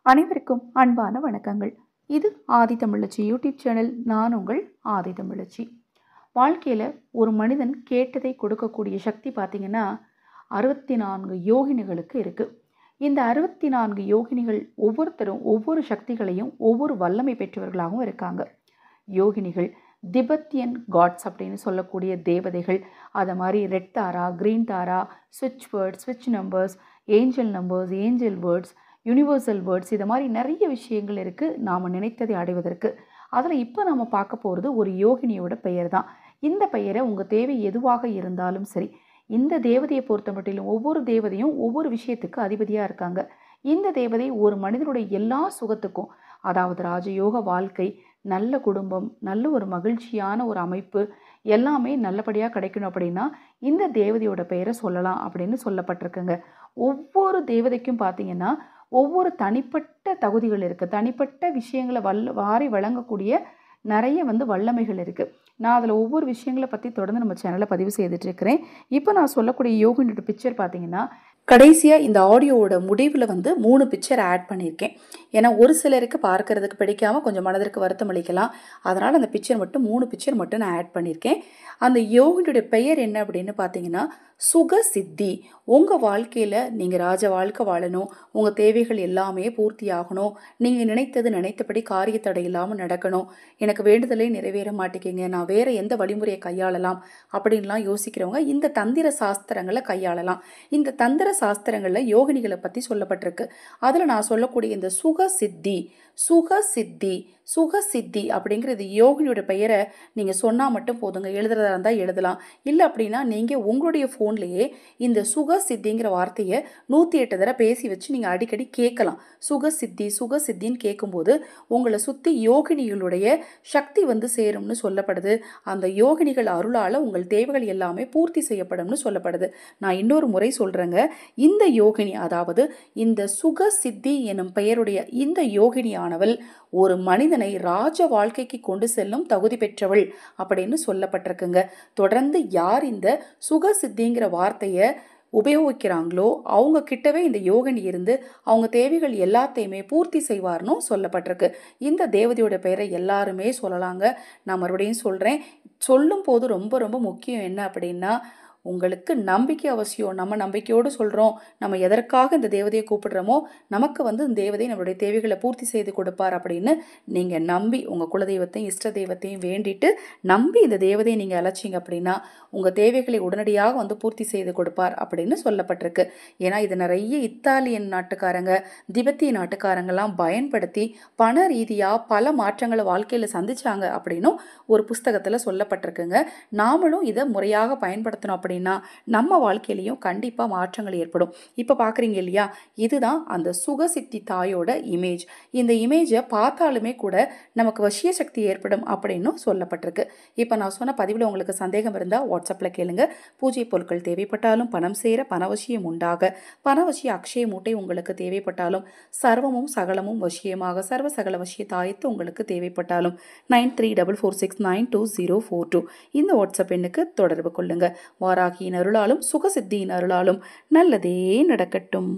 அனைவருக்கும் அன்பான வணக்கங்கள். இது ஆதி தமிழச்சி யூடியூப் சேனல். நான் உங்கள் ஆதி தமிழச்சி. வாழ்க்கையில் ஒரு மனிதன் கேட்டதை கொடுக்கக்கூடிய சக்தி பார்த்திங்கன்னா 64 யோகினிகளுக்கு இருக்குது. இந்த 64 யோகினிகள் ஒவ்வொருத்தரும் ஒவ்வொரு சக்திகளையும் ஒவ்வொரு வல்லமை பெற்றவர்களாகவும் இருக்காங்க. யோகினிகள் திபெத்தியன் காட்ஸ் அப்படின்னு சொல்லக்கூடிய தேவதைகள். அதை மாதிரி ரெட் தாரா, க்ரீன் தாரா, ஸ்விட்ச் வேர்ட்ஸ், ஸ்விட்ச் numbers, angel words, universal words, இது மாதிரி நிறைய விஷயங்கள் இருக்குது நாம் நினைத்ததை அடைவதற்கு. அதில் இப்போ நாம் பார்க்க போகிறது ஒரு யோகினியோட பெயர் தான். இந்த பெயரை உங்கள் தேவை எதுவாக இருந்தாலும் சரி, இந்த தேவதையை பொறுத்த மட்டிலும் ஒவ்வொரு தேவதையும் ஒவ்வொரு விஷயத்துக்கு அதிபதியாக இருக்காங்க. இந்த தேவதை ஒரு மனிதனுடைய எல்லா சுகத்துக்கும், அதாவது ராஜயோக வாழ்க்கை, நல்ல குடும்பம், நல்ல ஒரு மகிழ்ச்சியான ஒரு அமைப்பு எல்லாமே நல்லபடியாக கிடைக்கணும் அப்படின்னா இந்த தேவதையோட பெயரை சொல்லலாம் அப்படின்னு சொல்லப்பட்டிருக்குங்க. ஒவ்வொரு தேவதைக்கும் பார்த்திங்கன்னா ஒவ்வொரு தனிப்பட்ட தகுதிகள் இருக்குது, தனிப்பட்ட விஷயங்களை வாரி வழங்கக்கூடிய நிறைய வல்லமைகள் இருக்குது. நான் அதில் ஒவ்வொரு விஷயங்களை பற்றி தொடர்ந்து நம்ம சேனலில் பதிவு செய்துட்ருக்கிறேன். இப்போ நான் சொல்லக்கூடிய யோகினியோட பிக்சர் பார்த்திங்கன்னா கடைசியாக இந்த ஆடியோவோட முடிவில் 3 பிக்சர் ஆட் பண்ணியிருக்கேன். ஏன்னா ஒரு சிலருக்கு பார்க்கறதுக்கு பிடிக்காமல் கொஞ்சம் மனதிற்கு வருத்தம் அளிக்கலாம். அதனால் அந்த பிக்சர் மட்டும் 3 பிக்சர் மட்டும் நான் ஆட் பண்ணியிருக்கேன். அந்த யோகினியோட பெயர் என்ன அப்படின்னு பார்த்தீங்கன்னா சுக சித்தி. உங்கள் வாழ்க்கையில் நீங்கள் ராஜ வாழ்க்கை வாழணும், உங்கள் தேவைகள் எல்லாமே பூர்த்தி ஆகணும், நீங்கள் நினைத்தபடி காரிய தடை இல்லாமல் நடக்கணும், எனக்கு வேண்டுதலே நிறைவேற மாட்டேங்கிங்க, நான் வேறு எந்த வழிமுறையை கையாளலாம் அப்படின்லாம் யோசிக்கிறவங்க இந்த தந்திர சாஸ்திரங்களை கையாளலாம். இந்த தந்திர சாஸ்திரங்களில் யோகினிகளை பற்றி சொல்லப்பட்டிருக்கு. அதில் நான் சொல்லக்கூடிய இந்த சுக சித்தி அப்படிங்கிறது யோகினியோட பெயரை நீங்கள் சொன்னால் மட்டும் போதுங்க. எழுதுறதா இருந்தால் எழுதலாம், இல்லை அப்படின்னா நீங்கள் உங்களுடைய ஃபோன்லேயே இந்த சுக சித்திங்கிற வார்த்தையை 108 தடவை பேசி வச்சு நீங்கள் அடிக்கடி கேட்கலாம். சுக சித்தின்னு கேட்கும்போது உங்களை சுற்றி யோகினிகளுடைய சக்தி சேரும்னு சொல்லப்படுது. அந்த யோகினிகள் அருளால் உங்கள் தேவைகள் எல்லாமே பூர்த்தி செய்யப்படும்னு சொல்லப்படுது. நான் இன்னொரு முறை சொல்கிறேங்க. இந்த யோகினி, அதாவது இந்த சுக சித்தி எனும் பெயருடைய இந்த யோகினியானவள் ஒரு மனிதனை ராஜ வாழ்க்கைக்கு கொண்டு செல்லும் தகுதி பெற்றவள் அப்படின்னு சொல்லப்பட்டிருக்குங்க. தொடர்ந்து யார் இந்த சுக சித்திங்கிற வார்த்தையை உபயோகிக்கிறாங்களோ அவங்க கிட்டவே இந்த யோகினி இருந்து அவங்க தேவைகள் எல்லாத்தையுமே பூர்த்தி செய்வார்னு சொல்லப்பட்டிருக்கு. இந்த தேவதையோட பெயரை எல்லாருமே சொல்லலாங்க. நான் மறுபடியும் சொல்கிறேன். சொல்லும் போது ரொம்ப ரொம்ப முக்கியம் என்ன அப்படின்னா, உங்களுக்கு நம்பிக்கை அவசியம். நம்ம நம்பிக்கையோடு சொல்கிறோம், நம்ம எதற்காக இந்த தேவதையை கூப்பிடுறோமோ நமக்கு இந்த தேவதை நம்மளுடைய தேவைகளை பூர்த்தி செய்து கொடுப்பார் அப்படின்னு நீங்கள் நம்பி உங்கள் குலதெய்வத்தையும் இஷ்ட தெய்வத்தையும் வேண்டிட்டு நம்பி இந்த தேவதையை நீங்கள் அழைச்சிங்க அப்படின்னா உங்கள் தேவைகளை உடனடியாக பூர்த்தி செய்து கொடுப்பார் அப்படின்னு சொல்லப்பட்டிருக்கு. ஏன்னா இது நிறைய இத்தாலியன் நாட்டுக்காரங்க, திபெத்திய நாட்டுக்காரங்கெல்லாம் பயன்படுத்தி பண ரீதியாக பல மாற்றங்களை வாழ்க்கையில் சந்திச்சாங்க அப்படின்னும் ஒரு புஸ்தகத்தில் சொல்லப்பட்டிருக்குங்க. நாமளும் இதை முறையாக பயன்படுத்தணும் அப்படின்னா நம்ம வாழ்க்கையிலையும் கண்டிப்பாக மாற்றங்கள் ஏற்படும். இப்போ பார்க்குறீங்க இல்லையா, இதுதான் அந்த சுகசித்தி தாயோட இமேஜ். இந்த இமேஜை பார்த்தாலுமே கூட நமக்கு வசிய சக்தி ஏற்படும் அப்படின்னு சொல்லப்பட்டிருக்கு. இப்போ நான் சொன்ன பதிவில் உங்களுக்கு சந்தேகம் இருந்தால் வாட்ஸ்அப்பில் கேளுங்க. பூஜை பொருட்கள் தேவைப்பட்டாலும், பணம் சேர பணவசியம் உண்டாக, பணவசிய அக்ஷய மூட்டை உங்களுக்கு தேவைப்பட்டாலும், சர்வமும் சகலமும் வசியமாக சர்வ சகல வசிய தாயத்து உங்களுக்கு தேவைப்பட்டாலும் 9344692042 இந்த வாட்ஸ்அப் எண்ணுக்கு தொடர்பு கொள்ளுங்க. வாராகியின் அருளாலும் சுகசித்தியின் அருளாலும் நல்லதே நடக்கட்டும்.